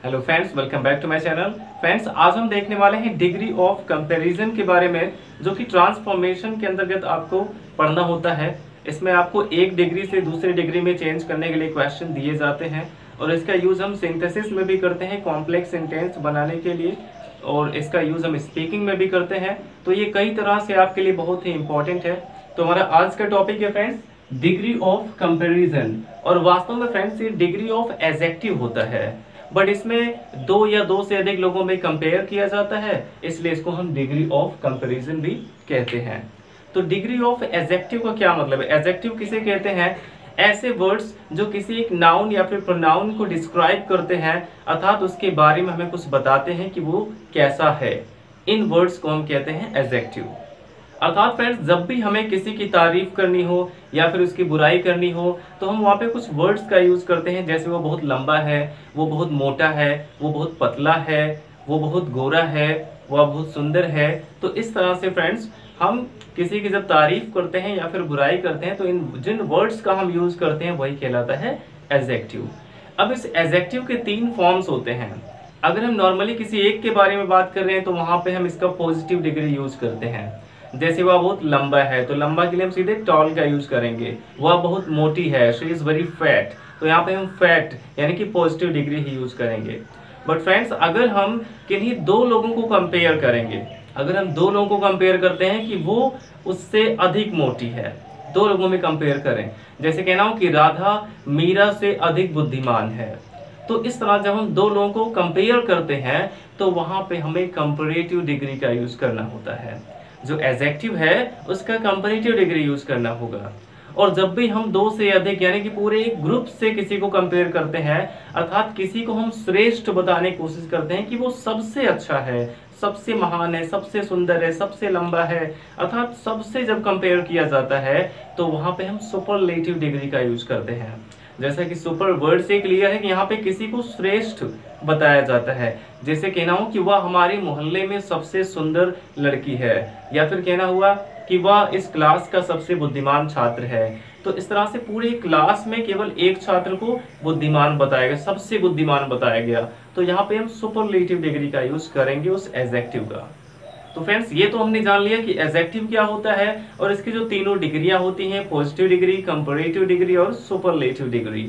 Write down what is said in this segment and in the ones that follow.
Hello friends, welcome back to my channel. Friends, आज हम देखने वाले हैं डिग्री ऑफ कंपैरिजन के बारे में, जो कि ट्रांसफॉर्मेशन के अंतर्गत आपको पढ़ना होता है। इसमें आपको एक डिग्री से दूसरी डिग्री में चेंज करने के लिए क्वेश्चन दिए जाते हैं और इसका यूज़ हम सिंथेसिस में भी करते हैं कॉम्प्लेक्स सेंटेंस बनाने के लिए, और इसका यूज़ हम स्पीकिंग में भी करते हैं। तो ये कई तरह से आपके लिए बहुत ही इंपॉर्टेंट है। तो हमारा आज का टॉपिक है फ्रेंड्स डिग्री ऑफ कंपैरिजन, और वास्तव में फ्रेंड्स ये डिग्री ऑफ एडजेक्टिव होता है, बट इसमें दो या दो से अधिक लोगों में कंपेयर किया जाता है, इसलिए इसको हम डिग्री ऑफ कंपैरिजन भी कहते हैं। तो डिग्री ऑफ एडजेक्टिव का क्या मतलब है? एडजेक्टिव किसे कहते हैं? ऐसे वर्ड्स जो किसी एक नाउन या फिर प्रोनाउन को डिस्क्राइब करते हैं, अर्थात उसके बारे में हमें कुछ बताते हैं कि वो कैसा है। इन वर्ड्स को हम कहते हैं एडजेक्टिव। अर्थात फ्रेंड्स, जब भी हमें किसी की तारीफ करनी हो या फिर उसकी बुराई करनी हो, तो हम वहाँ पे कुछ वर्ड्स का यूज़ करते हैं, जैसे वो बहुत लंबा है, वो बहुत मोटा है, वो बहुत पतला है, वो बहुत गोरा है, वह बहुत सुंदर है। तो इस तरह से फ्रेंड्स, हम किसी की जब तारीफ करते हैं या फिर बुराई करते हैं, तो इन जिन वर्ड्स का हम यूज़ करते हैं वही कहलाता है एडजेक्टिव। अब इस एडजेक्टिव के तीन फॉर्म्स होते हैं। अगर हम नॉर्मली किसी एक के बारे में बात कर रहे हैं, तो वहाँ पे हम इसका पॉजिटिव डिग्री यूज़ करते हैं। जैसे वह बहुत लंबा है, तो लंबा के लिए हम सीधे टॉल का यूज करेंगे। वह बहुत मोटी है, शी इज वेरी फैट, तो यहाँ पे हम फैट यानी कि पॉजिटिव डिग्री ही यूज करेंगे। बट फ्रेंड्स, अगर हम किन्हीं दो लोगों को कंपेयर करेंगे, अगर हम दो लोगों को कंपेयर करते हैं कि वो उससे अधिक मोटी है, दो लोगों में कंपेयर करें, जैसे कहना हो कि राधा मीरा से अधिक बुद्धिमान है, तो इस तरह जब हम दो लोगों को कंपेयर करते हैं, तो वहां पे हमें कंपैरेटिव डिग्री का यूज करना होता है। जो एडजेक्टिव है उसका कंपैरेटिव डिग्री यूज करना होगा। और जब भी हम दो से अधिक यानी कि पूरे एक ग्रुप से किसी को कंपेयर करते हैं, अर्थात किसी को हम श्रेष्ठ बताने की कोशिश करते हैं कि वो सबसे अच्छा है, सबसे महान है, सबसे सुंदर है, सबसे लंबा है, अर्थात सबसे जब कंपेयर किया जाता है, तो वहां पे हम सुपरलेटिव डिग्री का यूज करते हैं। जैसा कि सुपर वर्ड से क्लियर है कि यहाँ पे किसी को श्रेष्ठ बताया जाता है। जैसे कहना हो कि वह हमारे मोहल्ले में सबसे सुंदर लड़की है, या फिर कहना हुआ कि वह इस क्लास का सबसे बुद्धिमान छात्र है। तो इस तरह से पूरे क्लास में केवल एक छात्र को बुद्धिमान बताया गया, सबसे बुद्धिमान बताया गया। तो यहाँ पे हम सुपरलेटिव डिग्री का यूज करेंगे उस एडजेक्टिव का। तो फ्रेंड्स, ये तो हमने जान लिया कि एडजेक्टिव क्या होता है, और इसकी जो तीनों डिग्रियां होती हैं, पॉजिटिव डिग्री, कंपैरेटिव डिग्री और सुपरलेटिव डिग्री।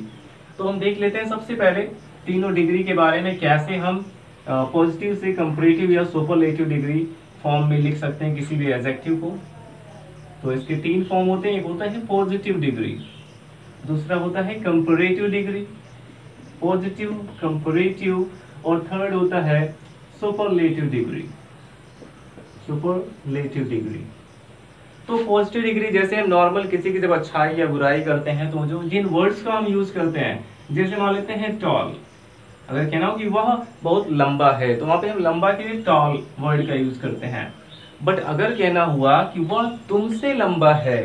तो हम देख लेते हैं सबसे पहले तीनों डिग्री के बारे में, कैसे हम पॉजिटिव से कंपैरेटिव या सुपरलेटिव डिग्री फॉर्म में लिख सकते हैं किसी भी एडजेक्टिव को। तो इसके तीन फॉर्म होते हैं। एक होता है पॉजिटिव डिग्री, दूसरा होता है कंपैरेटिव डिग्री, पॉजिटिव, कंपैरेटिव, और थर्ड होता है सुपरलेटिव डिग्री, सुपरलेटिव डिग्री। तो पॉजिटिव डिग्री, जैसे हम नॉर्मल किसी की जब अच्छाई या बुराई करते हैं, तो जो जिन वर्ड्स का हम यूज करते हैं, जैसे मान लेते हैं टॉल, अगर कहना हो कि वह बहुत लंबा है, तो वहां पे हम लंबा के लिए टॉल वर्ड का यूज करते हैं। बट अगर कहना हुआ कि वह तुमसे लंबा है,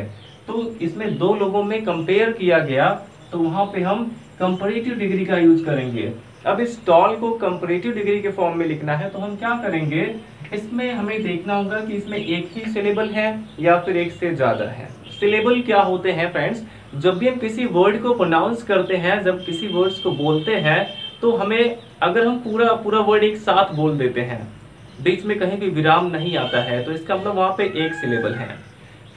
तो इसमें दो लोगों में कंपेयर किया गया, तो वहां पे हम कंपैरेटिव डिग्री का यूज करेंगे। अब इस टॉल को कंपैरेटिव डिग्री के फॉर्म में लिखना है, तो हम क्या करेंगे, इसमें हमें देखना होगा कि इसमें एक ही सिलेबल है या फिर एक से ज्यादा है। सिलेबल क्या होते हैं फ्रेंड्स? जब भी हम किसी वर्ड को प्रोनाउंस करते हैं, जब किसी वर्ड्स को बोलते हैं, तो हमें, अगर हम पूरा पूरा वर्ड एक साथ बोल देते हैं, बीच में कहीं भी विराम नहीं आता है, तो इसका मतलब वहां पे एक सिलेबल है।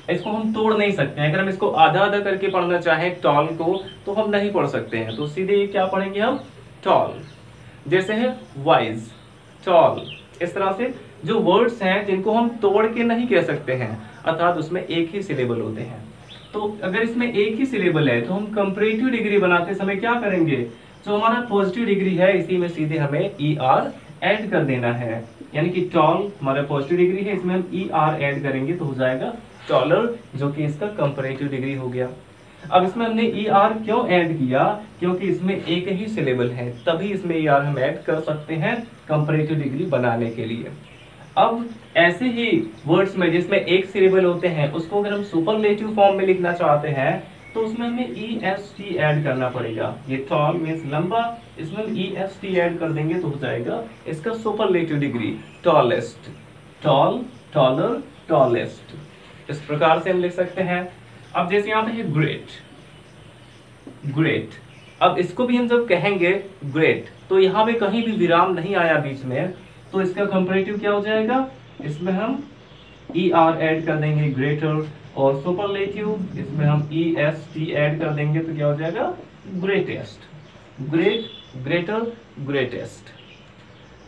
इसको हम तोड़ नहीं सकते हैं। अगर हम इसको आधा आधा करके पढ़ना चाहें टॉल को, तो हम नहीं पढ़ सकते हैं। तो सीधे क्या पढ़ेंगे हम? टॉल। जैसे है वाइज, टॉल। इस तरह से जो वर्ड्स हैं जिनको हम तोड़ के नहीं कह सकते हैं, अर्थात उसमें एक ही सिलेबल होते हैं। तो अगर इसमें एक ही सिलेबल है, तो हम कंपैरेटिव डिग्री बनाते समय क्या करेंगे, जो हमारा पॉजिटिव डिग्री है, इसी में सीधे हमें ER ऐड कर देना है। यानी कि टॉल हमारा पॉजिटिव डिग्री है, इसमें हम ER ऐड करेंगे तो हो जाएगा टॉलर, जो कि इसका कंपैरेटिव डिग्री हो गया। अब इसमें हमने ER क्यों ऐड किया? क्योंकि इसमें एक ही सिलेबल है, तभी इसमें ER हम ऐड कर सकते हैं कंपैरेटिव डिग्री बनाने के लिए। अब ऐसे ही वर्ड्स में जिसमें एक सिलेबल होते हैं, उसको अगर हम सुपरलेटिव फॉर्म में लिखना चाहते हैं, तो उसमें हमें EST ऐड करना पड़ेगा। ये टॉल मीन्स लंबा, इसमें हम EST ऐड कर देंगे तो हो जाएगा इसका superlative degree, tallest, tall, taller, tallest. इस प्रकार से हम लिख सकते हैं। अब जैसे यहाँ पे है ग्रेट, ग्रेट, अब इसको भी हम जब कहेंगे ग्रेट, तो यहाँ पे कहीं भी विराम नहीं आया बीच में, तो इसका कंपैरेटिव क्या हो जाएगा, इसमें हम ER ऐड कर देंगे ग्रेटर, और सुपरलेटिव इसमें हम EST ऐड कर देंगे, तो क्या हो जाएगा ग्रेटेस्ट, ग्रेट, ग्रेटर, ग्रेटेस्ट।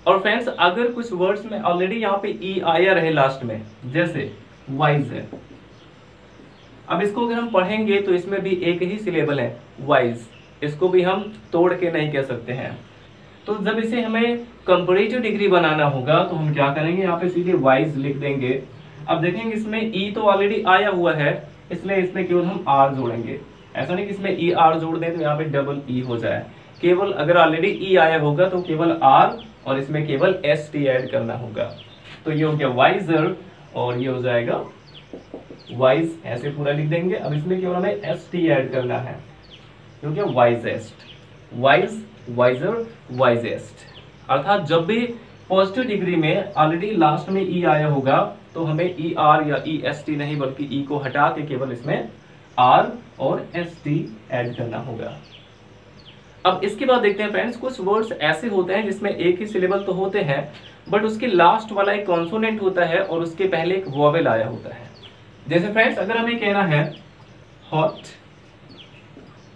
और फ्रेंड्स अगर कुछ वर्ड्स में ऑलरेडी यहाँ पे E आया रहे लास्ट में, जैसे वाइज है, अब इसको अगर हम पढ़ेंगे तो इसमें भी एक ही सिलेबल है वाइज, इसको भी हम तोड़ के नहीं कह सकते हैं। तो जब इसे हमें कंपैरेटिव डिग्री बनाना होगा तो हम क्या करेंगे, यहाँ पे सीधे वाइज लिख देंगे। अब देखेंगे इसमें E तो ऑलरेडी आया हुआ है, इसलिए इसमें केवल हम R जोड़ेंगे। ऐसा नहीं कि इसमें ER जोड़ दें तो यहाँ पे डबल E हो जाए, केवल अगर ऑलरेडी E आया होगा तो केवल R और इसमें केवल ST ऐड करना होगा। तो ये हो गया वाइजर, और ये हो जाएगा वाइज, ऐसे पूरा लिख देंगे। अब इसमें केवल हमें ST ऐड करना है, जो कि वाइजेस्ट, वाइज, वाइजर, वाइजेस्ट। अर्थात जब भी पॉजिटिव डिग्री में ऑलरेडी लास्ट में E आया होगा तो हमें ER या EST नहीं बल्कि E को हटा के केवल इसमें R और ST ऐड करना होगा। अब इसके बाद देखते हैं फ्रेंड्स, कुछ वर्ड्स ऐसे होते हैं जिसमें एक ही सिलेबल तो होते हैं, बट उसके लास्ट वाला एक कॉन्सोनेंट होता है और उसके पहले एक वोवेल आया होता है। जैसे फ्रेंड्स अगर हमें कहना है हॉट,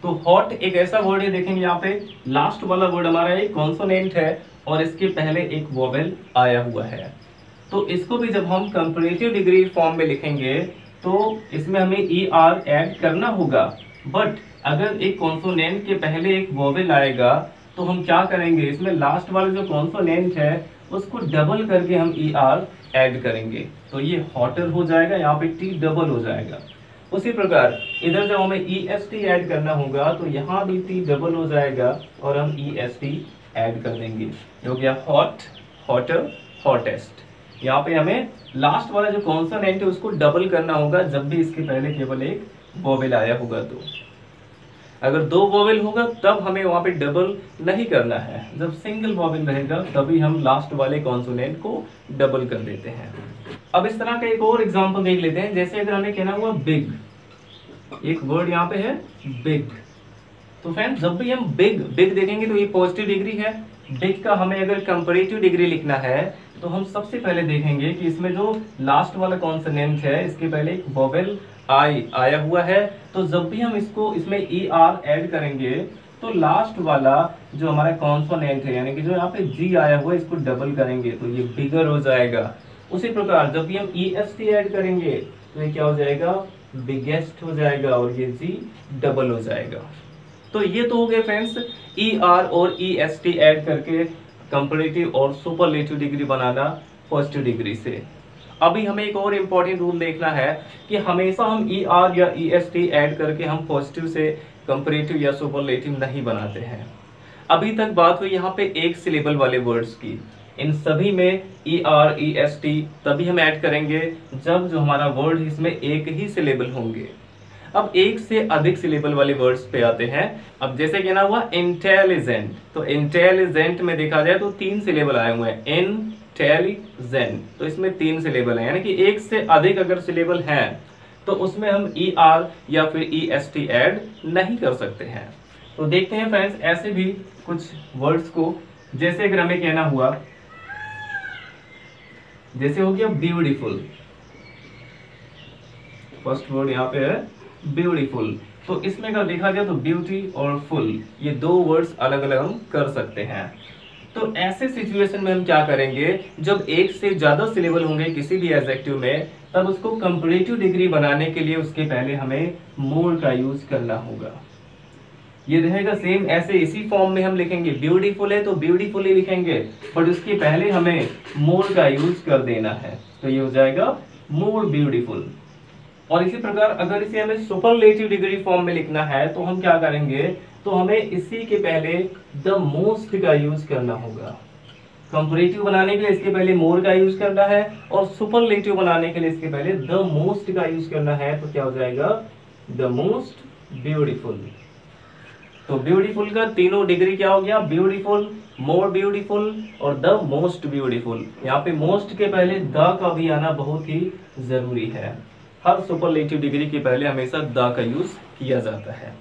तो हॉट एक ऐसा वर्ड है, देखेंगे यहाँ पे लास्ट वाला वर्ड हमारा एक कॉन्सोनेंट है और इसके पहले एक वोवेल आया हुआ है। तो इसको भी जब हम कंपैरेटिव डिग्री फॉर्म में लिखेंगे तो इसमें हमें ER ऐड करना होगा, बट अगर एक कॉन्सोनेंट के पहले एक वोवेल आएगा तो हम क्या करेंगे, इसमें लास्ट वाला जो कॉन्सोनेंट है उसको डबल करके हम ER ऐड करेंगे, तो ये हॉटर हो जाएगा, यहाँ पे T डबल हो जाएगा। उसी प्रकार इधर जब हमें EST ऐड करना होगा तो यहाँ भी T डबल हो जाएगा और हम EST ऐड कर देंगे, जो गया हॉट, हॉटर, हॉटेस्ट। यहाँ पे हमें लास्ट वाला जो कॉन्सोनेंट है उसको डबल करना होगा जब भी इसके पहले केवल एक वोवेल आया होगा। तो अगर दो वोवेल होगा तब हमें वहाँ पे डबल नहीं करना है, जब सिंगल वोवेल रहेगा तभी हम लास्ट वाले कॉन्सोनेंट को डबल कर देते हैं। अब इस तरह का एक और एग्जांपल देख लेते हैं। जैसे अगर हमें कहना हुआ बिग, एक वर्ड यहाँ पे है बिग, तो फ्रेंड्स जब भी हम बिग बिग देखेंगे तो ये पॉजिटिव डिग्री है। बिग का हमें अगर कंपैरेटिव डिग्री लिखना है तो हम सबसे पहले देखेंगे कि इसमें जो लास्ट वाला कॉन्सोनेंट है इसके पहले एक वोवेल आई आया हुआ है, तो जब भी हम इसको इसमें ER ऐड करेंगे तो लास्ट वाला जो हमारा कॉन्सोनेंट है यानी कि जो यहाँ पे G आया हुआ है इसको डबल करेंगे तो ये बिगर हो जाएगा। उसी प्रकार जब भी हम EST ऐड करेंगे तो ये क्या हो जाएगा, बिगेस्ट हो जाएगा और ये G डबल हो जाएगा। तो ये तो हो गए फ्रेंड्स ER और EST ऐड करके कंपैरेटिव और सुपरलेटिव डिग्री बनाना पॉजिटिव डिग्री से। अभी हमें एक और इम्पोर्टेंट रूल देखना है कि हमेशा हम ER या EST ऐड करके हम पॉजिटिव से कंपैरेटिव या सुपरलेटिव नहीं बनाते हैं। अभी तक बात हुई यहाँ पे एक सिलेबल वाले वर्ड्स की, इन सभी में ER EST तभी हम ऐड करेंगे जब जो हमारा वर्ड इसमें एक ही सिलेबल होंगे। अब एक से अधिक सिलेबल वाले वर्ड्स पे आते हैं। अब जैसे कहना हुआ इंटेलिजेंट, तो इंटेलिजेंट में देखा जाए तो 3 सिलेबल आए हुए हैं, इंटेलिजेंट, तो इसमें 3 सिलेबल हैं, यानी कि एक से अधिक अगर सिलेबल हैं तो उसमें हम ER या फिर EST ऐड नहीं कर सकते हैं। तो देखते हैं फ्रेंड्स ऐसे भी कुछ वर्ड्स को, जैसे अगर हमें कहना हुआ, जैसे हो गया ब्यूटीफुल, फर्स्ट वर्ड यहाँ पे है ब्यूटीफुल, तो इसमें अगर देखा जाए तो ब्यूटी और फुल ये 2 वर्ड्स अलग अलग हम कर सकते हैं। तो ऐसे सिचुएशन में हम क्या करेंगे, जब एक से ज्यादा सिलेबल होंगे किसी भी एडजेक्टिव में तब उसको कंपैरेटिव डिग्री बनाने के लिए उसके पहले हमें मोर का यूज करना होगा। ये रहेगा सेम ऐसे इसी फॉर्म में हम लिखेंगे, ब्यूटीफुल है तो ब्यूटीफुल ही लिखेंगे, बट उसके पहले हमें मोर का यूज कर देना है, तो ये हो जाएगा मोर ब्यूटीफुल। और इसी प्रकार अगर इसे हमें सुपरलेटिव डिग्री फॉर्म में लिखना है तो हम क्या करेंगे, तो हमें इसी के पहले द मोस्ट का यूज करना होगा। कंपैरेटिव बनाने के लिए इसके पहले मोर का यूज करना है और सुपरलेटिव बनाने के लिए इसके पहले द मोस्ट का यूज करना है, तो क्या हो जाएगा द मोस्ट ब्यूटीफुल। तो ब्यूटीफुल का तीनों डिग्री क्या हो गया, ब्यूटीफुल, मोर ब्यूटीफुल और द मोस्ट ब्यूटीफुल। यहाँ पे मोस्ट के पहले द का भी आना बहुत ही जरूरी है। हर सुपरलेटिव डिग्री के पहले हमेशा द का यूज किया जाता है।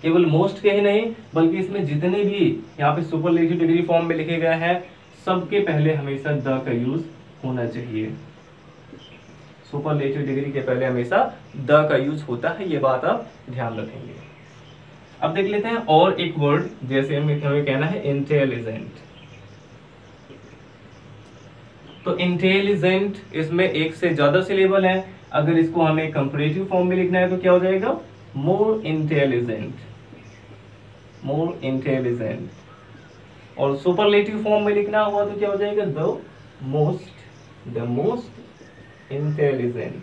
केवल मोस्ट के ही नहीं बल्कि इसमें जितने भी यहाँ पे सुपरलेटिव डिग्री फॉर्म में लिखे गए हैं सबके पहले हमेशा द का यूज होना चाहिए। सुपरलेटिव डिग्री के पहले हमेशा द का यूज होता है, ये बात आप ध्यान रखेंगे। अब देख लेते हैं और एक वर्ड, जैसे हमें कहना है इंटेलिजेंट। तो इंटेलिजेंट इसमें एक से ज्यादा सिलेबल है, अगर इसको हमें कंपैरेटिव फॉर्म में लिखना है तो क्या हो जाएगा, मोर इंटेलिजेंट, मोर इंटेलिजेंट। और सुपरलेटिव फॉर्म में लिखना हुआ तो क्या हो जाएगा, द मोस्ट इंटेलिजेंट।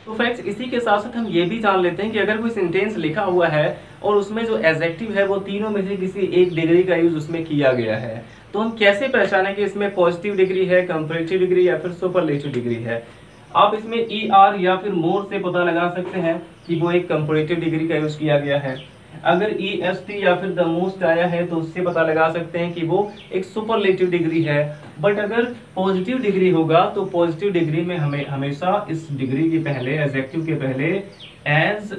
तो फ्रेंड्स इसी के साथ साथ हम ये भी जान लेते हैं कि अगर कोई सेंटेंस लिखा हुआ है और उसमें जो एडजेक्टिव है वो तीनों में से किसी एक डिग्री का यूज उसमें किया गया है, तो हम कैसे पहचानें कि इसमें पॉजिटिव डिग्री है, कंपैरेटिव डिग्री या फिर सुपरलेटिव डिग्री है। आप इसमें ER या फिर मोर से पता लगा सकते हैं कि वो एक कंपैरेटिव डिग्री का यूज किया गया है। अगर EST या फिर द मोस्ट आया है तो उससे पता लगा सकते हैं कि वो एक सुपरलेटिव डिग्री है। बट अगर पॉजिटिव डिग्री होगा तो पॉजिटिव डिग्री में हमें हमेशा इस डिग्री के पहले, एडजेक्टिव के पहले एज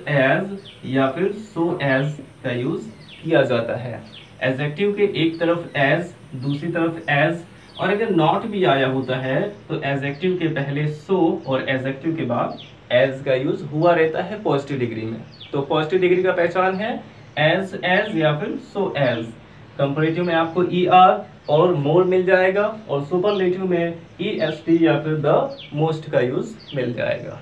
या फिर सो एज का यूज किया जाता है। एडजेक्टिव के एक तरफ एज, दूसरी तरफ एज, और अगर नॉट भी आया होता है तो एडजेक्टिव के पहले सो और एडजेक्टिव के बाद एज का यूज हुआ रहता है पॉजिटिव डिग्री में। तो पॉजिटिव डिग्री का पहचान है एज या फिर सो एज। कंपैरेटिव में आपको ER और मोर मिल जाएगा और सुपरलेटिव में EST या फिर द मोस्ट का यूज मिल जाएगा।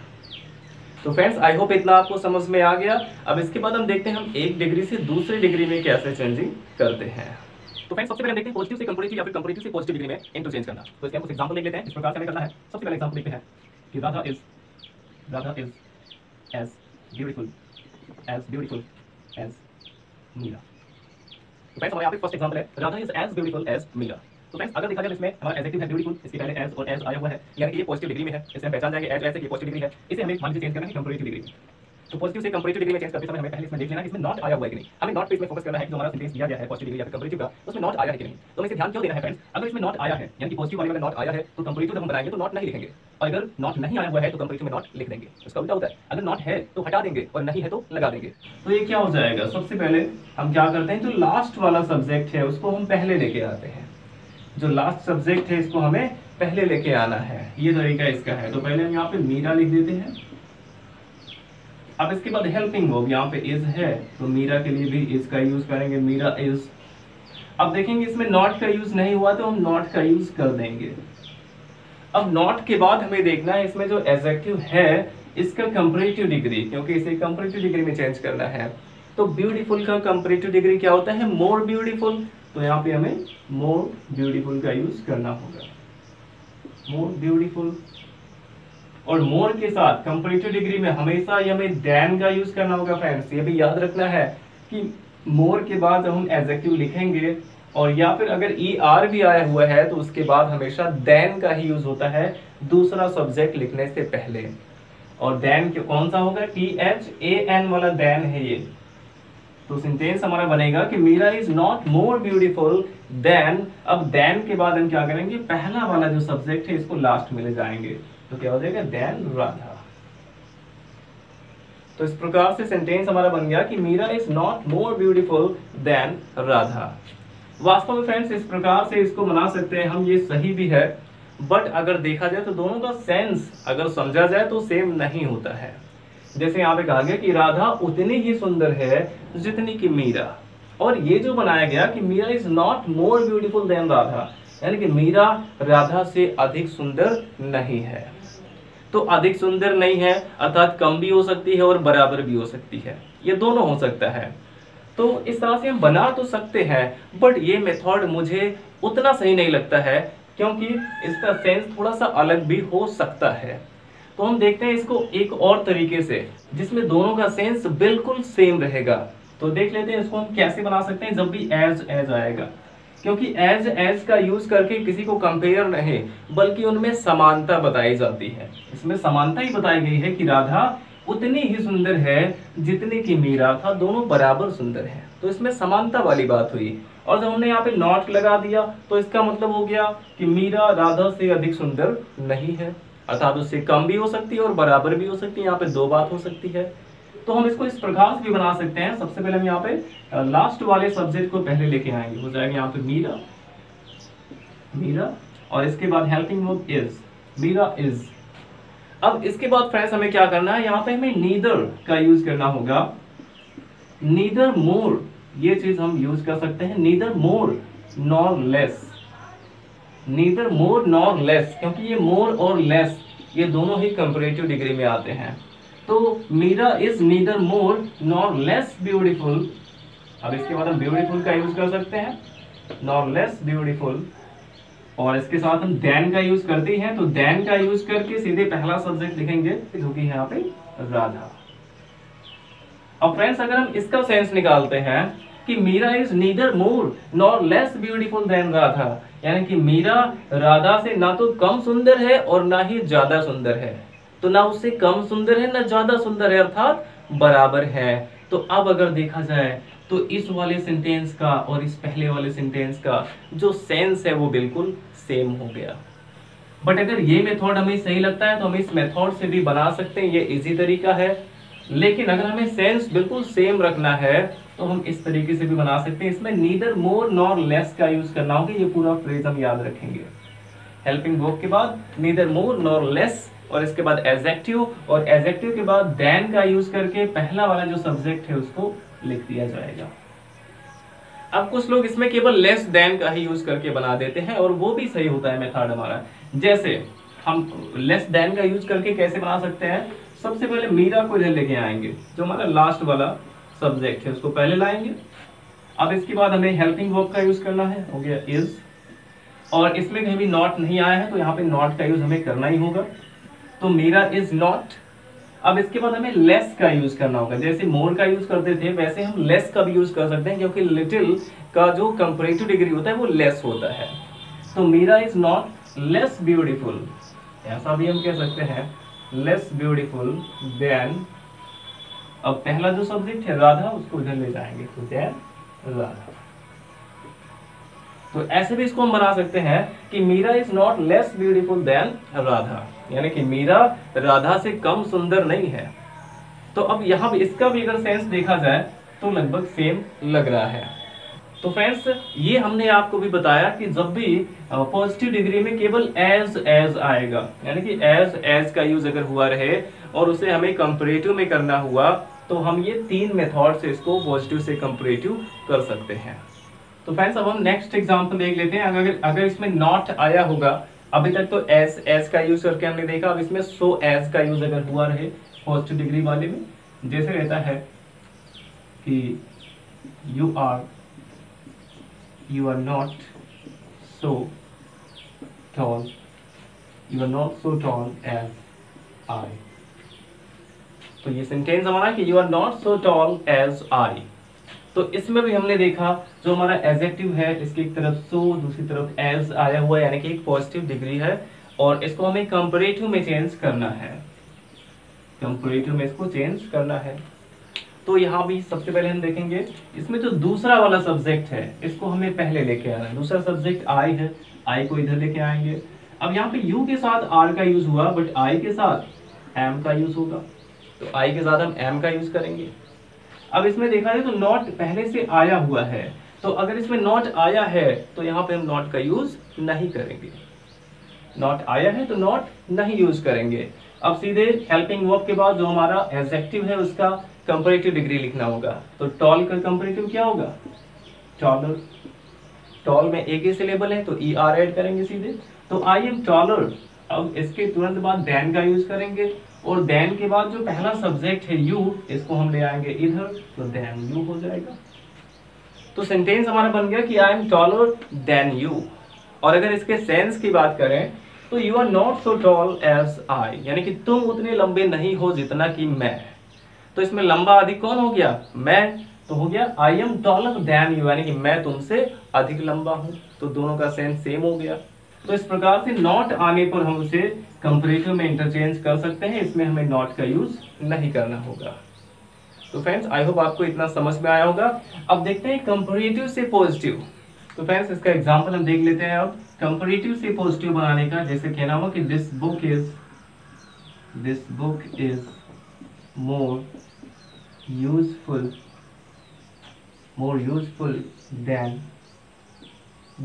तो फ्रेंड्स आई होप इतना आपको समझ में आ गया। अब इसके बाद हम देखते हैं हम एक डिग्री से दूसरी डिग्री में कैसे चेंजिंग करते हैं। तो फ्रेंड्स सबसे पहले हम देखते हैं पॉजिटिव से कंपैरेटिव या फिर कंपैरेटिव से पॉजिटिव डिग्री में इंटरचेंज करना। तो इसके हम कुछ एग्जांपल देख लेते हैं, इस प्रकार से हमें करना है। सबसे पहले एग्जांपल देखते हैं कि Radha is as beautiful as Meera. तो फ्रेंड्स हमारे यहाँ पे फर्स्ट एग्जांपल है Radha is as beautiful as Meera. तो फ्रेंड्स अगर देखा जाए इसमें हमारा एडजेक्टिव है ब्यूटीफुल, इसके पहले एज और एज आया हुआ है, यानी कि ये पॉजिटिव डिग्री में है। इसे हम पहचान जाएंगे एज ऐसे कि पॉजिटिव डिग्री है। इसे हमें मान लीजिए चेंज करना है कंपैरेटिव डिग्री में। तो पॉजिटिव से कंपैरेटिव डिग्री में चेंज करते समय हमें पहले इसमें देख लेना है इसमें नॉट आया हुआ है कि नहीं। हमें नॉट पे इसमें फोकस करना है कि जो हमारा सेंटेंस दिया गया है पॉजिटिव डिग्री या फिर कंपैरेटिव का, उसमें नॉट आया है कि नहीं। तो हमें इसे ध्यान क्यों देना है फ्रेंड्स, अगर इसमें नॉट आया है यानी कि पॉजिटिव वाले में नॉट आया है तो कंपैरेटिव जब हम बनाएंगे तो नॉट नहीं लिखेंगे, और अगर नॉट नहीं आया हुआ है तो कंपैरेटिव में नॉट लिख देंगे। उसका उल्टा होता है, अगर नॉट है तो हटा देंगे और नहीं है तो लगा देंगे। तो ये क्या हो जाएगा, सबसे पहले हम क्या करते हैं, जो लास्ट वाला सब्जेक्ट है उसको हम पहले लेके आते हैं। जो लास्ट सब्जेक्ट है इसको हमें पहले लेके आना है, ये तरीका इसका है। तो पहले हम यहाँ पे मीरा लिख देते हैं। अब इसके बाद हेल्पिंग वर्ब यहाँ पे इज है तो मीरा के लिए भी इज का यूज करेंगे, मीरा इज। अब देखेंगे इसमें नॉट का यूज नहीं हुआ तो हम नॉट का यूज कर देंगे। अब नॉट के बाद हमें देखना है इसमें जो एडजेक्टिव है इसका कंपैरेटिव डिग्री, क्योंकि इसे कंपैरेटिव डिग्री में चेंज करना है। तो ब्यूटीफुल का कंपैरेटिव डिग्री क्या होता है, मोर ब्यूटीफुल। तो यहाँ पे हमें मोर ब्यूटीफुल का यूज करना होगा, मोर ब्यूटीफुल। और मोर के साथ कंपैरेटिव डिग्री में हमेशा ये हमें देन का यूज करना होगा फ्रेंड्स। ये भी याद रखना है कि मोर के बाद हम एडजेक्टिव लिखेंगे और या फिर अगर ER भी आया हुआ है तो उसके बाद हमेशा देन का ही यूज होता है दूसरा सब्जेक्ट लिखने से पहले। और देन कौन सा होगा, THAN वाला देन है ये। तो सेंटेंस हमारा बनेगा कि Meera is not more beautiful than. अब देन के बाद हम क्या करेंगे, पहला वाला जो सब्जेक्ट है इसको लास्ट में ले जाएंगे, तो क्या हो जाएगा, देन राधा। तो इस प्रकार से सेंटेंस हमारा बन गया कि Meera is not more beautiful than Radha. वास्तव में फ्रेंड्स इस प्रकार से इसको बना सकते हैं हम, ये सही भी है। बट अगर देखा जाए तो दोनों का सेंस अगर समझा जाए तो सेम नहीं होता है। जैसे यहाँ पे कहा गया कि राधा उतनी ही सुंदर है जितनी कि मीरा, और ये जो बनाया गया कि Meera is not more beautiful than Radha, यानी कि मीरा राधा से अधिक सुंदर नहीं है। तो अधिक सुंदर नहीं है अर्थात कम भी हो सकती है और बराबर भी हो सकती है, ये दोनों हो सकता है। तो इस तरह से हम बना तो सकते हैं, बट ये मेथड मुझे उतना सही नहीं लगता है क्योंकि इसका सेंस थोड़ा सा अलग भी हो सकता है। तो हम देखते हैं इसको एक और तरीके से जिसमें दोनों का सेंस बिल्कुल सेम रहेगा। तो देख लेते हैं इसको हम कैसे बना सकते हैं जब भी एज एज आएगा, क्योंकि एज का यूज करके किसी को कंपेयर नहीं बल्कि उनमें समानता बताई जाती है। इसमें समानता ही बताई गई है कि राधा उतनी ही सुंदर है जितनी कि मीरा था, दोनों बराबर सुंदर हैं। तो इसमें समानता वाली बात हुई। और जब हमने यहाँ पे नॉट लगा दिया तो इसका मतलब हो गया कि मीरा राधा से अधिक सुंदर नहीं है, अर्थात उससे कम भी हो सकती है और बराबर भी हो सकती है। यहाँ पे दो बात हो सकती है। तो हम इसको इस प्रकार से भी बना सकते हैं। सबसे पहले हम यहाँ पे लास्ट वाले सब्जेक्ट को पहले लेके आएंगे, हो जाएगा यहाँ पे मीरा, मीरा, और इसके बाद helping verb is, Meera is. अब इसके बाद फ्रेंड्स हमें क्या करना है, यहाँ पे हमें नीदर का यूज करना होगा, नीदर मोर, ये चीज हम यूज कर सकते हैं, neither more nor less, neither more nor less, क्योंकि ये मोर और लेस ये दोनों ही कंपैरेटिव डिग्री में आते हैं। तो Meera is neither more nor less beautiful. अब इसके बाद हम ब्यूटीफुल का यूज कर सकते हैं, नॉर लेस ब्यूटीफुल, और इसके साथ हम देन का यूज करते हैं, तो देन का यूज करके सीधे पहला सब्जेक्ट लिखेंगे जो कि यहाँ पे राधा। अब फ्रेंड्स अगर हम इसका सेंस निकालते हैं कि Meera is neither more nor less beautiful than Radha, यानी कि मीरा राधा से ना तो कम सुंदर है और ना ही ज्यादा सुंदर है, तो ना उससे कम सुंदर है ना ज्यादा सुंदर है, अर्थात बराबर है। तो अब अगर देखा जाए तो इस वाले सेंटेंस का और इस पहले वाले सेंटेंस का जो सेंस है वो बिल्कुल सेम हो गया। बट अगर ये मेथड हमें सही लगता है तो हम इस मेथड से भी बना सकते हैं, ये इजी तरीका है। लेकिन अगर हमें सेंस बिल्कुल सेम रखना है तो हम इस तरीके से भी बना सकते हैं, इसमें नीदर मोर नॉर लेस का यूज करना होगा, ये पूरा फ्रेज हम याद रखेंगे। हेल्पिंग वर्ब के बाद नीदर मोर नॉर लेस, और इसके बाद एडजेक्टिव, और एडजेक्टिव के बाद देन का यूज करके पहला वाला जो सब्जेक्ट है उसको लिख दिया जाएगा। अब कुछ लोग इसमें केवल लेस देन का ही यूज करके बना देते हैं और वो भी सही होता है मेथड हमारा। जैसे हम लेस देन का यूज करके कैसे बना सकते हैं, सबसे पहले मीरा को इधर लेके आएंगे, जो हमारा लास्ट वाला सब्जेक्ट है उसको पहले लाएंगे। अब इसके बाद हमें हेल्पिंग वर्ब का यूज करना है, हो गया इज, और इसमें कहीं भी नॉट नहीं आया है तो यहाँ पे नॉट का यूज हमें करना ही होगा, तो मीरा इज नॉट। अब इसके बाद हमें लेस का यूज करना होगा, जैसे मोर का यूज करते थे वैसे हम लेस का भी यूज कर सकते हैं, क्योंकि लिटिल का जो कंपैरेटिव डिग्री होता है वो लेस होता है। तो Meera is not less beautiful, ऐसा भी हम कह सकते हैं, लेस ब्यूटीफुल देन। अब पहला जो सब्जेक्ट है राधा उसको इधर ले जाएंगे, तो देन राधा। तो ऐसे भी इसको हम बना सकते हैं कि Meera is not less beautiful than Radha, यानी कि मीरा राधा से कम सुंदर नहीं है। तो अब यहाँ भी इसका भी अगर सेंस देखा जाए तो लगभग सेम लग रहा है। तो फ्रेंड्स ये हमने आपको भी बताया कि जब भी पॉजिटिव डिग्री में केवल एज आएगा, यानी कि एज का यूज अगर हुआ रहे और उसे हमें कंपैरेटिव में करना हुआ, तो हम ये तीन मेथड से इसको पॉजिटिव से कंपैरेटिव कर सकते हैं। तो फ्रेंड्स अब हम नेक्स्ट एग्जांपल देख लेते हैं। अगर इसमें नॉट आया होगा, अभी तक तो एज का यूज करके हमने देखा, अब इसमें सो एज का यूज अगर हुआ रहे पॉजिटिव डिग्री वाले में, जैसे रहता है कि you are not so tall, you are not so tall as I. तो ये सेंटेंस हमारा कि you are not so tall as I. तो इसमें भी हमने देखा जो हमारा एडजेक्टिव है इसकी एक तरफ सो दूसरी तरफ एज आया हुआ है, यानी कि एक पॉजिटिव डिग्री है, और इसको हमें कंपैरेटिव में चेंज करना है, कंपैरेटिव में इसको चेंज करना है। तो यहाँ भी सबसे पहले हम देखेंगे इसमें जो दूसरा वाला सब्जेक्ट है इसको हमें पहले लेके आना है। दूसरा सब्जेक्ट आई है, आई को इधर लेके आएंगे। अब यहाँ पे यू के साथ आर का यूज हुआ, बट आई के साथ एम का यूज होगा, तो आई के साथ हम एम का यूज करेंगे। अब इसमें देखा जाए तो नॉट पहले से आया हुआ है, तो अगर इसमें नॉट आया है तो यहाँ पे हम नॉट का यूज नहीं करेंगे, नॉट आया है तो नॉट नहीं यूज करेंगे। अब सीधे हेल्पिंग वर्ब के बाद जो हमारा एडजेक्टिव है उसका कंपैरेटिव डिग्री लिखना होगा, तो टॉल का कंपैरेटिव क्या होगा, टॉलर। टॉल में एक ही सिलेबल है तो ई आर ऐड करेंगे सीधे, तो आई एम टॉलर। अब इसके तुरंत बाद देन का यूज करेंगे, और देन के बाद जो पहला सब्जेक्ट है यू, इसको हम ले आएंगे इधर, तो देन यू हो जाएगा। तो सेंटेंस हमारा बन गया कि I am taller than you. और अगर इसके सेंस की बात करें तो you are not so tall as I, यानी कि तुम उतने लंबे नहीं हो जितना कि मैं। तो इसमें लंबा अधिक कौन हो गया, मैं, तो हो गया आई एम टॉलर देन यू, यानी कि मैं तुमसे अधिक लंबा हूं। तो दोनों का सेंस सेम हो गया। तो इस प्रकार से नॉट आने पर हम उसे कंपैरेटिव में इंटरचेंज कर सकते हैं, इसमें हमें नॉट का यूज नहीं करना होगा। तो फ्रेंड्स आई होप आपको इतना समझ में आया होगा। अब देखते हैं कंपैरेटिव से पॉजिटिव। तो फ्रेंड्स इसका एग्जांपल हम देख लेते हैं। अब कंपैरेटिव से पॉजिटिव बनाने का जैसे कहना होगा कि this book is more useful, more useful than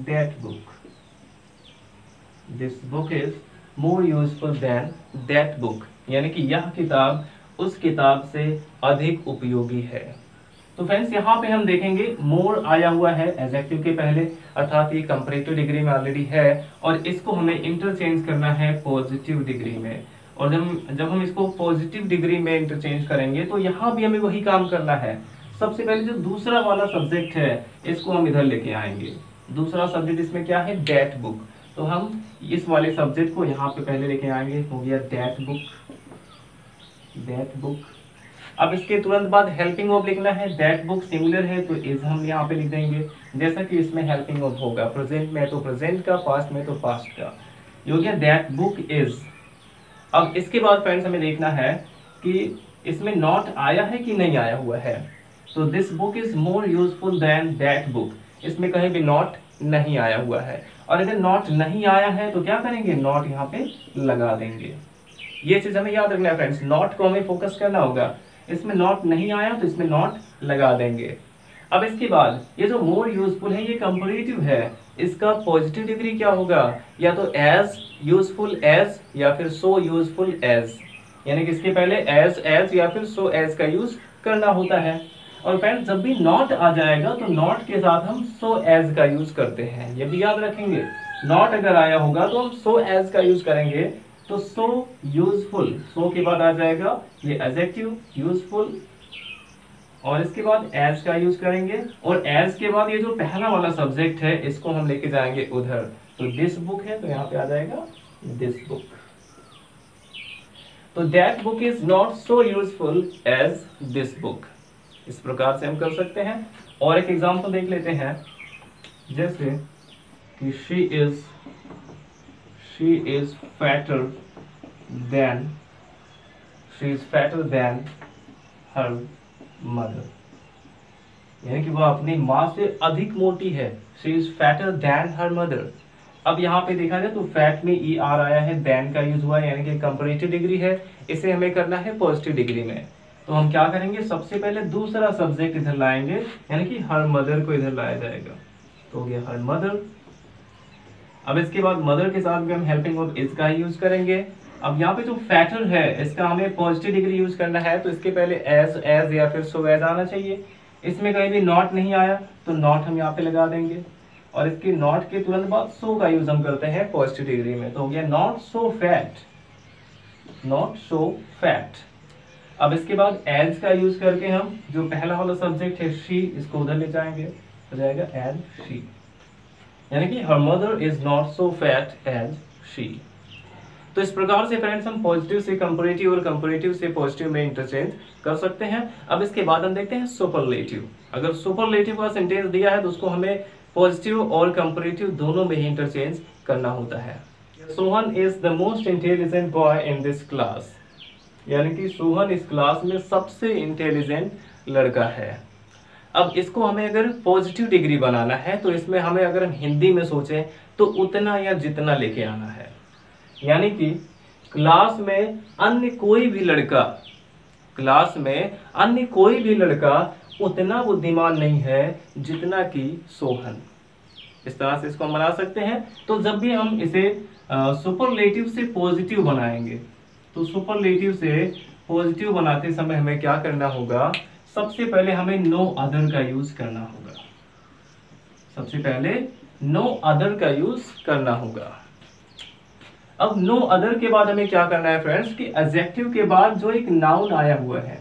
that book. This book is more useful than that book. यानी कि यह किताब उस किताब से अधिक उपयोगी है। तो फ्रेंड्स यहाँ पे हम देखेंगे मोर आया हुआ है एडजेक्टिव के पहले, अर्थात ये कंपैरेटिव डिग्री में ऑलरेडी है और इसको हमें इंटरचेंज करना है पॉजिटिव डिग्री में। और जब हम इसको पॉजिटिव डिग्री में इंटरचेंज करेंगे तो यहाँ भी हमें वही काम करना है। सबसे पहले जो दूसरा वाला सब्जेक्ट है इसको हम इधर लेके आएंगे। दूसरा सब्जेक्ट इसमें क्या है, दैट बुक। तो हम इस वाले सब्जेक्ट को यहाँ पे पहले लेके आएंगे, हो गया दैट बुक, दैट बुक। अब इसके तुरंत बाद हेल्पिंग वर्ब लिखना है, दैट बुक सिंगुलर है तो इज हम यहाँ पे लिख देंगे, जैसा कि इसमें हेल्पिंग वर्ब होगा, प्रेजेंट में तो प्रेजेंट का, पास्ट में तो पास्ट का। ये हो गया दैट बुक इज। अब इसके बाद फ्रेंड्स हमें देखना है कि इसमें नॉट आया है कि नहीं आया हुआ है। तो this book is more useful than that book, इसमें कहीं भी नॉट नहीं आया हुआ है। और अगर नॉट नहीं आया है तो क्या करेंगे, नॉट यहाँ पे लगा देंगे। ये चीज हमें याद रखना है फ्रेंड्स, नॉट को हमें फोकस करना होगा। इसमें नॉट नहीं आया तो इसमें नॉट लगा देंगे। अब इसके बाद ये जो मोर यूजफुल है ये कंपैरेटिव है, इसका पॉजिटिव डिग्री क्या होगा, या तो एज यूजफुल एज या फिर सो यूजफुल एज, यानी कि इसके पहले एज या फिर सो एज का यूज करना होता है। और फ्रेंड्स जब भी नॉट आ जाएगा तो नॉट के साथ हम सो एज का यूज करते हैं, ये भी याद रखेंगे। नॉट अगर आया होगा तो हम सो एज का यूज करेंगे। तो सो यूजफुल, सो के बाद आ जाएगा ये एडजेक्टिव यूजफुल, और इसके बाद एज का यूज करेंगे। और एज के बाद ये जो पहला वाला सब्जेक्ट है इसको हम लेके जाएंगे उधर। तो दिस बुक है तो यहाँ पे आ जाएगा दिस बुक। तो that book is not so useful as this book. इस प्रकार से हम कर सकते हैं। और एक एग्जांपल देख लेते हैं, जैसे कि she is fatter than her mother, यानी कि वह अपनी माँ से अधिक मोटी है। She is fatter than her mother. अब यहाँ पे देखा जाए तो फैट में ई आर आया है, देन का यूज हुआ है, यानी कि कंपैरेटिव डिग्री है, इसे हमें करना है पॉजिटिव डिग्री में। तो हम क्या करेंगे, सबसे पहले दूसरा सब्जेक्ट इधर लाएंगे, यानी कि हर मदर को इधर लाया जाएगा। तो हो गया हर मदर। अब इसके बाद मदर के साथ भी हम हेल्पिंग वर्ब इज का ही यूज करेंगे। अब यहाँ पे जो फैटर है इसका हमें पॉजिटिव डिग्री यूज करना है, तो इसके पहले एज या फिर सो एज आना चाहिए। इसमें कहीं भी नॉट नहीं आया तो नॉट हम यहाँ पे लगा देंगे, और इसके नॉट के तुरंत बाद सो का यूज हम करते हैं पॉजिटिव डिग्री में। तो हो गया not so fat, not so fat. अब इसके बाद एज का यूज करके हम जो पहला वाला सब्जेक्ट है शी, इसको उधर ले जाएंगे, हो जाएगा एज शी, यानी कि her mother is not so fat as she. तो इस प्रकार से फ्रेंड्स हम पॉजिटिव से कंपैरेटिव और कंपैरेटिव से पॉजिटिव में इंटरचेंज कर सकते हैं। अब इसके बाद हम देखते हैं सुपरलेटिव। अगर सुपरलेटिव का सेंटेंस दिया है तो उसको हमें पॉजिटिव और कंपैरेटिव दोनों में ही इंटरचेंज करना होता है। Sohan is the most intelligent boy in this class, यानी कि सोहन इस क्लास में सबसे इंटेलिजेंट लड़का है। अब इसको हमें अगर पॉजिटिव डिग्री बनाना है तो इसमें हमें अगर हम हिंदी में सोचें तो उतना या जितना लेके आना है, यानी कि क्लास में अन्य कोई भी लड़का उतना बुद्धिमान नहीं है जितना कि सोहन। इस तरह से इसको हम बना सकते हैं। तो जब भी हम इसे सुपरलेटिव से पॉजिटिव बनाएंगे तो सुपरलेटिव से पॉजिटिव बनाते समय हमें क्या करना होगा, सबसे पहले हमें नो अदर का यूज करना होगा। सबसे पहले नो अदर का यूज करना होगा। अब नो अदर के बाद हमें क्या करना है फ्रेंड्स, कि एडजेक्टिव के बाद जो एक नाउन आया हुआ है,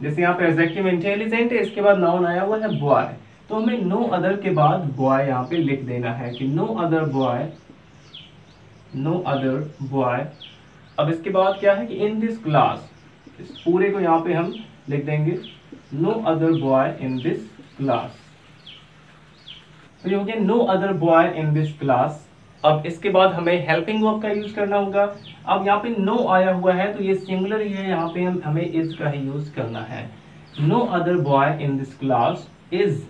जैसे यहाँ पे एडजेक्टिव इंटेलिजेंट है, इसके बाद नाउन आया हुआ है बॉय, तो हमें नो अदर के बाद बॉय यहाँ पे लिख देना है कि नो अदर बॉय। अब इसके बाद क्या है कि इन दिस क्लास, इस पूरे को यहाँ पे हम लिख देंगे no other boy in this class. तो ये हो गया no other boy in this class. अब इसके बाद हमें हेल्पिंग वर्ब का यूज करना होगा। अब यहाँ पे नो आया हुआ है तो ये सिंगुलर ही है, यहाँ पे हमें इज का ही यूज करना है। No other boy in this class is.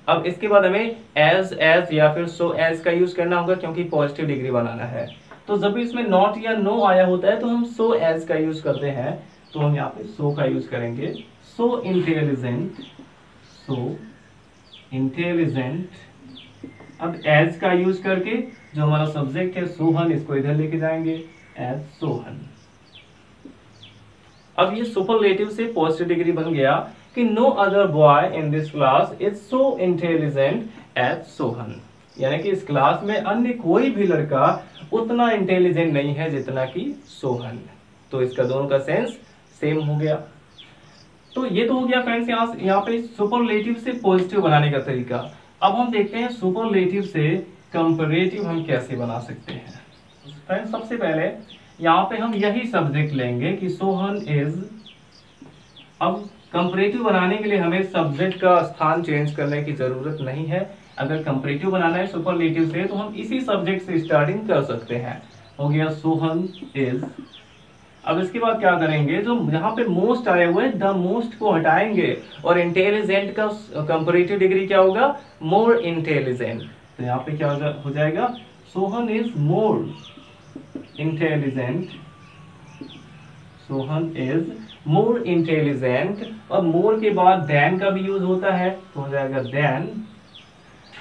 अब इसके बाद हमें एज या फिर सो एज का यूज करना होगा क्योंकि पॉजिटिव डिग्री बनाना है। तो जब भी इसमें नॉट या नो आया होता है तो हम सो एज का यूज करते हैं, तो हम यहाँ पे सो का यूज करेंगे, सो इंटेलिजेंट, सो इंटेलिजेंट। अब एज का यूज करके जो हमारा सब्जेक्ट है सोहन, इसको इधर लेके जाएंगे एज सोहन। अब ये सुपरलेटिव से पॉजिटिव डिग्री बन गया कि no other boy in this class is so intelligent as Sohan, यानी कि इस क्लास में अन्य कोई भी लड़का उतना इंटेलिजेंट नहीं है जितना कि सोहन। तो इसका दोनों का सेंस सेम हो गया। तो ये तो हो गया फ्रेंड्स यहाँ पे सुपरलेटिव से पॉजिटिव बनाने का तरीका। अब हम देखते हैं सुपरलेटिव से कंपैरेटिव हम कैसे बना सकते हैं। फ्रेंड्स सबसे पहले यहाँ पे हम यही सब्जेक्ट लेंगे कि सोहन इज। अब कंपैरेटिव बनाने के लिए हमें सब्जेक्ट का स्थान चेंज करने की जरूरत नहीं है। अगर कंपैरेटिव बनाना है सुपरलेटिव से तो हम इसी सब्जेक्ट से स्टार्टिंग कर सकते हैं। हो गया सोहन इज। अब इसके बाद क्या करेंगे, जो यहाँ पे मोस्ट आए हुए द मोस्ट को हटाएंगे और इंटेलिजेंट का कंपैरेटिव डिग्री क्या होगा, मोर इंटेलिजेंट। तो यहाँ पे क्या हो जाएगा, Sohan is more intelligent, Sohan is more intelligent. और मोर के बाद देन का भी यूज होता है तो हो जाएगा देन।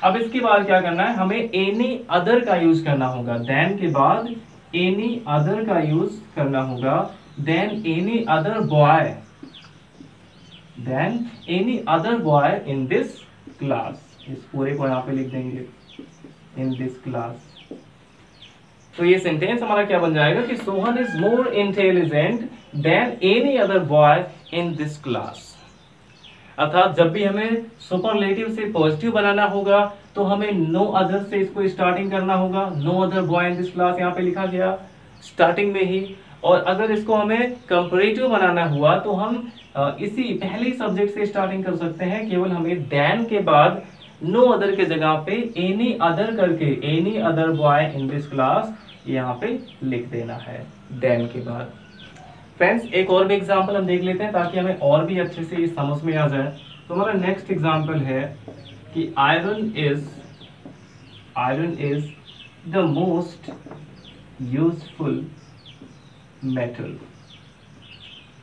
अब इसके बाद क्या करना है, हमें एनी अदर का यूज करना होगा। देन के बाद एनी अदर का यूज करना होगा। Than any other boy, than any other boy in this class. इस पूरे को यहाँ पे लिख देंगे इन दिस क्लास। तो ये सेंटेंस हमारा क्या बन जाएगा कि Sohan is more intelligent then any other boy in this class. अर्थात जब भी हमें सुपरलेटिव से पॉजिटिव बनाना होगा तो हमें नो अदर से इसको स्टार्टिंग करना होगा। No other boy in this class यहाँ पे लिखा गया स्टार्टिंग में ही। और अगर इसको हमें कंपैरेटिव बनाना हुआ तो हम इसी पहले ही सब्जेक्ट से स्टार्टिंग कर सकते हैं। केवल हमें देन के बाद नो अदर के जगह पे एनी अदर करके any other boy in this class यहाँ पे लिख देना है देन के बाद। फ्रेंड्स एक और भी एग्जांपल हम देख लेते हैं ताकि हमें और भी अच्छे से समझ में आ जाए। तो हमारा नेक्स्ट एग्जांपल है कि iron is the most useful metal.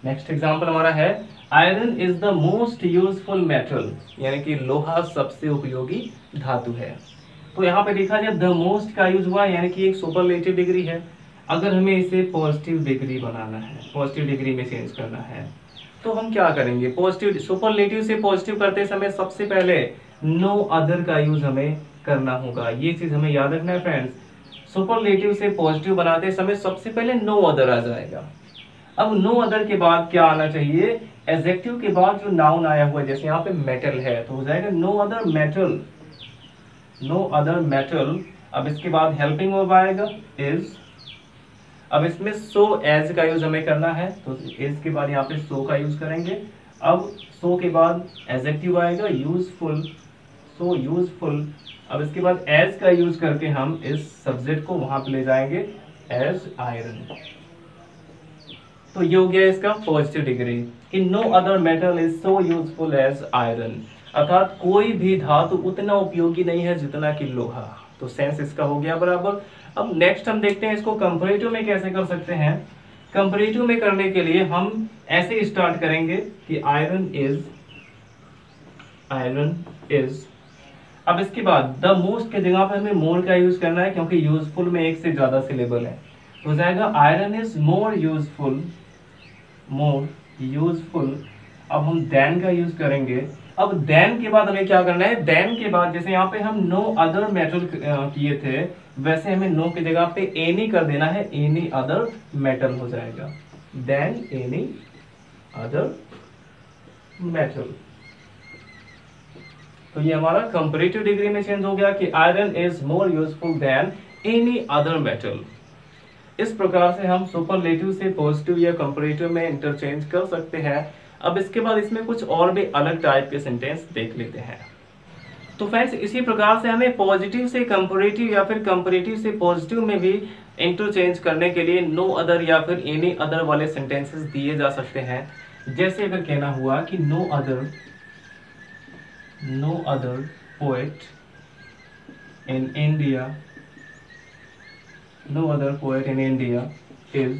Next example हमारा है iron is the most useful metal, यानी कि लोहा सबसे उपयोगी धातु है। तो यहाँ पे देखा जाए द मोस्ट का यूज हुआ यानी कि एक सुपरलेटिव डिग्री है। अगर हमें इसे पॉजिटिव डिग्री बनाना है, पॉजिटिव डिग्री में चेंज करना है तो हम क्या करेंगे, पॉजिटिव सुपरलेटिव से पॉजिटिव करते समय सबसे पहले नो अदर का यूज हमें करना होगा। ये चीज हमें याद रखना है फ्रेंड्स। सुपरलेटिव से पॉजिटिव बनाते समय सबसे पहले नो अदर आ जाएगा। अब नो अदर के बाद क्या आना चाहिए, एडजेक्टिव के बाद जो नाउन आया हुआ है, जैसे यहाँ पे मेटल है तो हो जाएगा no other metal, no other metal. अब इसके बाद हेल्पिंग वर्ब आएगा इज। अब इसमें सो एज का यूज हमें करना है तो एज के बाद यहाँ पे सो का यूज करेंगे। अब सो के बाद एडजेक्टिव आएगा यूजफुल, सो यूजफुल। अब इसके बाद एज का यूज करके हम इस सब्जेक्ट को वहां पे ले जाएंगे एज आयरन। तो ये हो गया इसका पॉजिटिव डिग्री कि no other metal is so useful as iron, अर्थात कोई भी धातु उतना उपयोगी नहीं है जितना कि लोहा। तो सेंस इसका हो गया बराबर। अब नेक्स्ट हम देखते हैं इसको कंपैरेटिव में कैसे कर सकते हैं। कंपैरेटिव में करने के लिए हम ऐसे स्टार्ट करेंगे कि आयरन इज। अब इसके बाद द मोस्ट के जगह पे हमें मोर का यूज करना है क्योंकि यूजफुल में एक से ज्यादा सिलेबल है। तो हो जाएगा iron is more useful, more useful. अब हम देन का यूज करेंगे। अब देन के बाद हमें क्या करना है, देन के बाद जैसे यहाँ पे हम नो अदर मेटल किए थे वैसे हमें नो की जगह पे एनी कर देना है, एनी अदर मेटल हो जाएगा, देन एनी अदर मेटल। तो ये हमारा कंपैरेटिव डिग्री में चेंज हो गया कि iron is more useful than any other metal. इस प्रकार से हम सुपरलेटिव से पॉजिटिव या कंपैरेटिव में इंटरचेंज कर सकते हैं। अब इसके बाद इसमें कुछ और भी अलग टाइप के सेंटेंस देख लेते हैं। तो फ्रेंड्स इसी प्रकार से हमें पॉजिटिव से कंपैरेटिव या फिर कंपैरेटिव से पॉजिटिव में भी इंटरचेंज करने के लिए नो अदर या फिर एनी अदर वाले सेंटेंसेस दिए जा सकते हैं। जैसे अगर कहना हुआ कि no other poet in India, no other poet in India is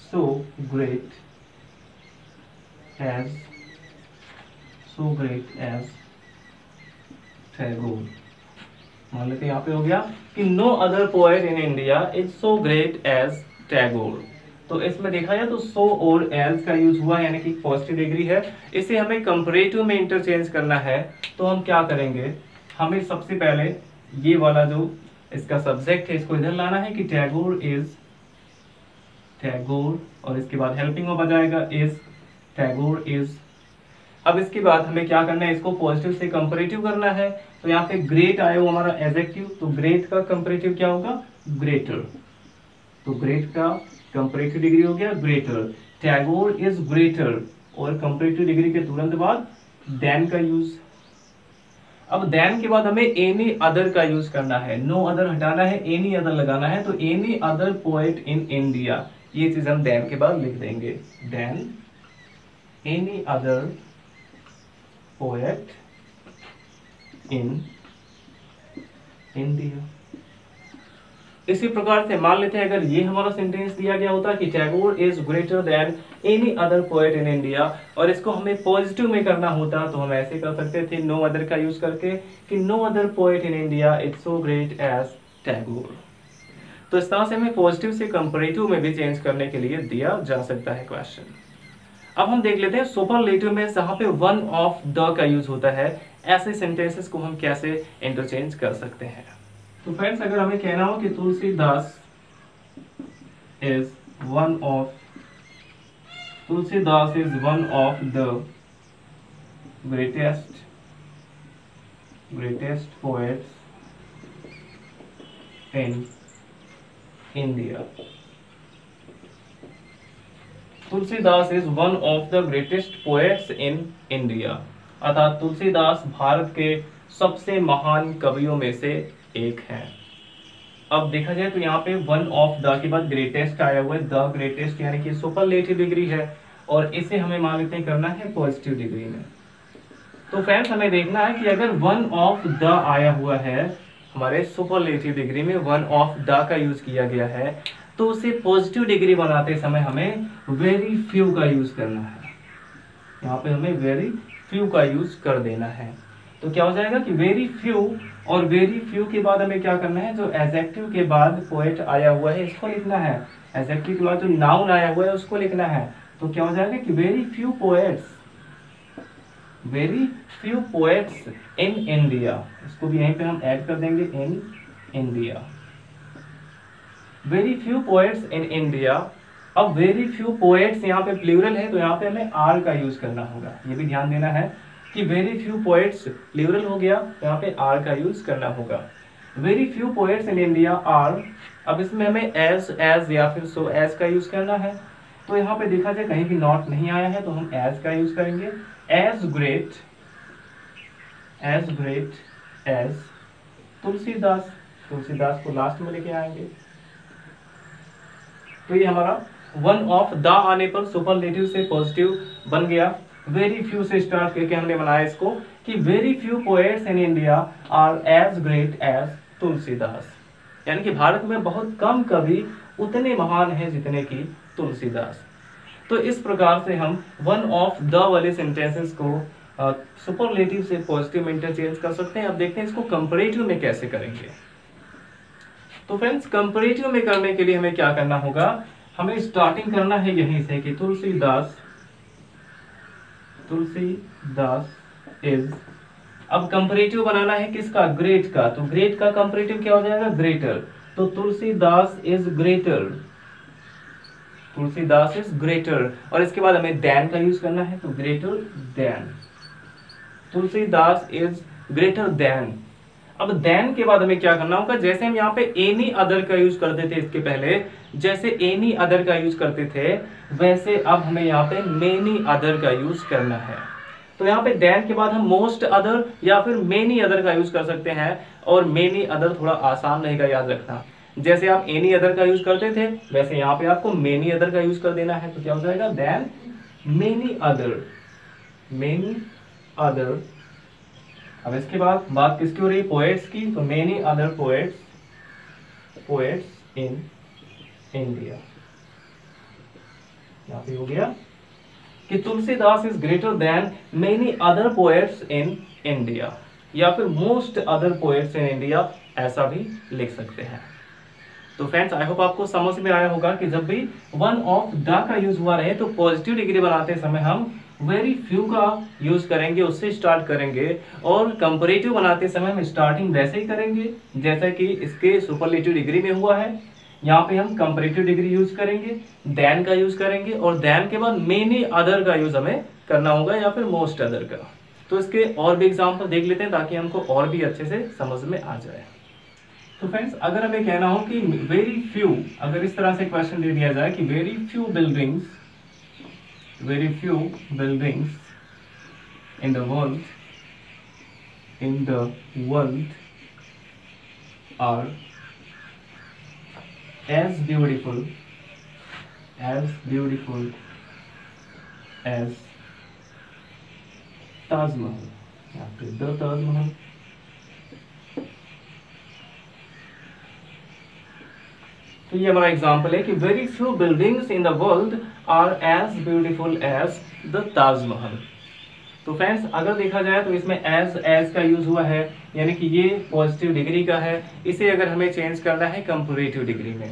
so great as so great as Tagore. मान लेते हैं यहाँ पे हो गया कि no other poet in India is so great as Tagore. तो इसमें देखा जाए तो सो और एज का यूज हुआ, यानी कि पॉजिटिव डिग्री है। इसे हमें कंपैरेटिव में इंटरचेंज करना है, तो हम क्या करेंगे, हमें सबसे पहले ये वाला जो इसका सब्जेक्ट है इसको इधर लाना है कि टैगोर इज, टैगोर, और इसके बाद हेल्पिंग वर्ब आ जाएगा इज, टैगोर इज। अब इसके बाद हमें क्या करना है, इसको पॉजिटिव से कंपैरेटिव करना है। तो यहाँ पे ग्रेट आया वो हमारा एडजेक्टिव, तो ग्रेट का कंपैरेटिव क्या होगा, ग्रेटर। तो ग्रेट का कंपैरेटिव डिग्री हो गया ग्रेटर। टैगोर इज ग्रेटर, और कंपैरेटिव डिग्री के तुरंत बाद देन का यूज। अब देन के बाद हमें एनी अदर का यूज करना है, नो अदर हटाना है, एनी अदर लगाना है। तो any other poet in India, ये चीज हम देन के बाद लिख देंगे, than any other poet in India. इसी प्रकार से मान लेते हैं अगर ये हमारा सेंटेंस दिया गया होता कि Tagore is greater than any other poet in India, और इसको हमें पॉजिटिव में करना होता तो हम ऐसे कर सकते थे नो अदर का यूज करके कि no other poet in India is so great as Tagore. तो इस तरह से हमें पॉजिटिव से कंपैरेटिव में भी चेंज करने के लिए दिया जा सकता है क्वेश्चन। अब हम देख लेते हैं सुपरलेटिव में जहां पे वन ऑफ द का यूज होता है, ऐसे सेंटेंसेस को हम कैसे इंटरचेंज कर सकते हैं। तो फ्रेंड्स अगर हमें कहना हो कि Tulsidas is one of, Tulsidas is one of the greatest poets in India. Tulsidas is one of the greatest poets in India, अर्थात तुलसीदास भारत के सबसे महान कवियों में से एक हैं। अब देखा जाए तो यहाँ पे वन ऑफ द के बाद ग्रेटेस्ट आया हुआ है, द ग्रेटेस्ट यानी कि सुपरलेटिव डिग्री है, और इसे हमें मान लेते हैं करना है पॉजिटिव डिग्री में। तो फ्रेंड्स हमें देखना है कि अगर वन ऑफ द आया हुआ है हमारे सुपरलेटिव डिग्री में, वन ऑफ द का यूज किया गया है, तो उसे पॉजिटिव डिग्री बनाते समय हमें वेरी फ्यू का यूज करना है। यहाँ पे हमें वेरी फ्यू का यूज कर देना है। तो क्या हो जाएगा कि वेरी फ्यू, और वेरी फ्यू के बाद हमें क्या करना है, जो एडजेक्टिव के बाद पोएट आया हुआ है इसको लिखना है, एडजेक्टिव के बाद जो नाउन आया हुआ है उसको लिखना है। तो क्या हो जाएगा कि very few poets in India, इसको भी यहीं पे हम ऐड कर देंगे, in India, very few poets in India. अब वेरी फ्यू पोएट्स यहाँ पे प्लूरल है, तो यहाँ पे हमें आर का यूज करना होगा, ये भी ध्यान देना है कि वेरी फ्यू पोएट्स प्लूरल हो गया, तो यहाँ पे आर का यूज करना होगा। Very few poets in India are, अब इसमें हमें एज या फिर सो एज का यूज करना है। तो यहाँ पे देखा जाए कहीं भी नॉट नहीं आया है, तो हम एज का यूज करेंगे, as great as Tulsidas, Tulsidas को लास्ट में लेके आएंगे। तो ये हमारा वन ऑफ द आने पर सुपरलेटिव से पॉजिटिव बन गया। वेरी फ्यू से स्टार्ट करके हमने बनाया इसको कि very few poets in India are as great as Tulsidas, यानी कि भारत में बहुत कम कवि उतने महान हैं जितने की तुलसीदास। तो इस प्रकार से हम वन ऑफ द वाले सेंटेंसेस को सुपरलेटिव से पॉजिटिव में इंटरचेंज कर सकते हैं। अब देखते हैं इसको कंपैरेटिव में कैसे करेंगे। तो फ्रेंड्स कंपैरेटिव में करने के लिए हमें क्या करना होगा, हमें स्टार्टिंग करना है यहीं से कि तुलसीदास इज, अब कंपैरेटिव बनाना है किसका, ग्रेट का, तो ग्रेट का कंपैरेटिव क्या हो जाएगा, ग्रेटर। तो तुलसीदास इज ग्रेटर, और इसके बाद हमें देन का यूज करना है, तो greater than, Tulsidas is greater than. अब देन के बाद हमें क्या करना होगा, जैसे हम यहाँ पे एनी अदर का यूज करते थे इसके पहले, जैसे एनी अदर का यूज करते थे, वैसे अब हमें यहाँ पे मेनी अदर का यूज करना है। तो यहाँ पे देन के बाद हम मोस्ट अदर या फिर मेनी अदर का यूज कर सकते हैं, और मेनी अदर थोड़ा आसान रहेगा याद रखना। जैसे आप एनी अदर का यूज करते थे, वैसे यहाँ पे आपको मेनी अदर का यूज कर देना है। तो क्या हो जाएगा, देन मेनी अदर। अब इसके बाद बात किसकी हो रही है, पोएट्स की, तो many other poets in India. यहाँ पे हो गया कि Tulsidas is greater than many other poets in India, या फिर most other poets in India, ऐसा भी लिख सकते हैं। तो फ्रेंड्स आई होप आपको समझ में आया होगा कि जब भी वन ऑफ द का यूज हुआ रहे तो पॉजिटिव डिग्री बनाते समय हम वेरी फ्यू का यूज करेंगे, उससे स्टार्ट करेंगे, और कंपैरेटिव बनाते समय हम स्टार्टिंग वैसे ही करेंगे जैसा कि इसके सुपरलेटिव डिग्री में हुआ है। यहाँ पे हम कंपैरेटिव डिग्री यूज करेंगे, देन का यूज करेंगे, और देन के बाद मेनी अदर का यूज हमें करना होगा या फिर मोस्ट अदर का। तो इसके और भी एग्जाम्पल देख लेते हैं ताकि हमको और भी अच्छे से समझ में आ जाए। तो फ्रेंड्स अगर हमें कहना हो कि वेरी फ्यू, अगर इस तरह से क्वेश्चन दे दिया जाए कि very few buildings in the world are as beautiful as Taj Mahal या फिर द ताज महल। तो ये हमारा एग्जाम्पल है कि very few buildings in the world are as beautiful as the Taj Mahal. तो फ्रेंड्स अगर देखा जाए तो इसमें एज का यूज हुआ है, यानी कि ये पॉजिटिव डिग्री का है। इसे अगर हमें चेंज करना है कंपैरेटिव डिग्री में,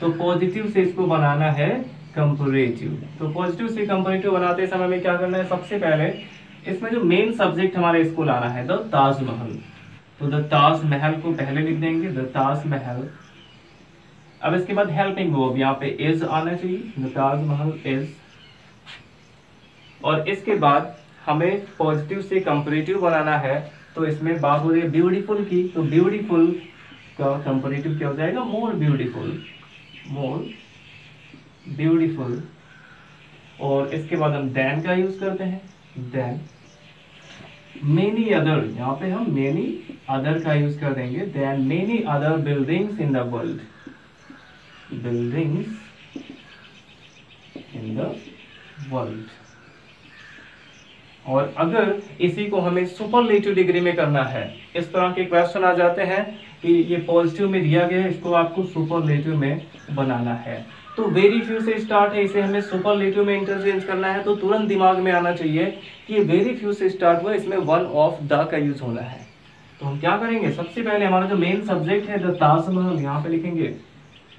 तो पॉजिटिव से इसको बनाना है कंपैरेटिव। तो पॉजिटिव से कंपैरेटिव बनाते समय हमें क्या करना है, सबसे पहले इसमें जो मेन सब्जेक्ट हमारे इसको लाना है द ताजमहल। तो द ताजमहल को पहले लिख देंगे, द ताजमहल। अब इसके बाद हेल्पिंग वर्ब यहाँ पे इज आना चाहिए, द ताजमहल इज। और इसके बाद हमें पॉजिटिव से कंपैरेटिव बनाना है, तो इसमें बात हो रही है ब्यूटीफुल की, तो ब्यूटीफुल का कंपैरेटिव क्या हो जाएगा, मोर ब्यूटीफुल। और इसके बाद हम देन का यूज करते हैं, देन। मेनी अदर, यहाँ पे हम मेनी अदर का यूज कर देंगे, than many other buildings in the world, और अगर इसी को हमें सुपरलेटिव डिग्री में करना है, इस तरह के क्वेश्चन आ जाते हैं कि ये पॉजिटिव में दिया गया है, इसको आपको सुपरलेटिव में बनाना है। तो वेरी फ्यू से स्टार्ट है, इसे हमें सुपरलेटिव में इंटरचेंज करना है, तो तुरंत दिमाग में आना चाहिए कि वेरी फ्यू से स्टार्ट हुआ, इसमें वन ऑफ द का यूज होना है। तो हम क्या करेंगे, सबसे पहले हमारा जो मेन सब्जेक्ट है द ताजमहल, यहाँ पे लिखेंगे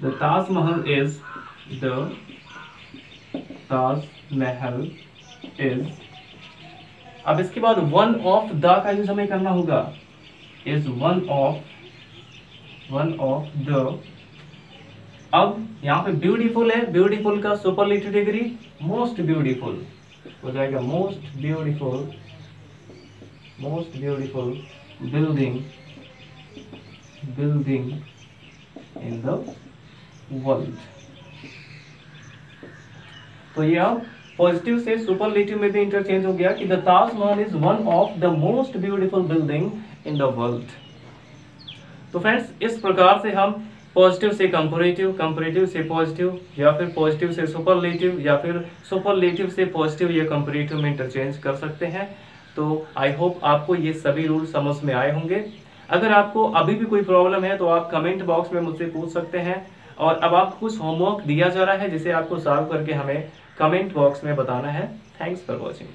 the Taj Mahal is, the Taj Mahal is. अब इसके बाद वन ऑफ द का यूज हमें करना होगा, इज वन ऑफ द। अब यहाँ पे ब्यूटीफुल है, ब्यूटीफुल का सुपरलेटिव डिग्री मोस्ट ब्यूटीफुल हो जाएगा, most beautiful building in the world. तो ये अब पॉजिटिव से सुपरलेटिव में भी इंटरचेंज हो गया कि the Taj Mahal is one of the most beautiful building in the world. तो फ्रेंड्स इस प्रकार से हम पॉजिटिव से कंपैरेटिव, कंपैरेटिव से पॉजिटिव, या फिर पॉजिटिव से सुपरलेटिव, या फिर सुपरलेटिव से पॉजिटिव या कंपैरेटिव में इंटरचेंज कर सकते हैं। तो आई होप आपको ये सभी रूल समझ में आए होंगे। अगर आपको अभी भी कोई प्रॉब्लम है तो आप कमेंट बॉक्स में मुझसे पूछ सकते हैं, और अब आपको कुछ होमवर्क दिया जा रहा है जिसे आपको सॉल्व करके हमें कमेंट बॉक्स में बताना है। Thanks for watching.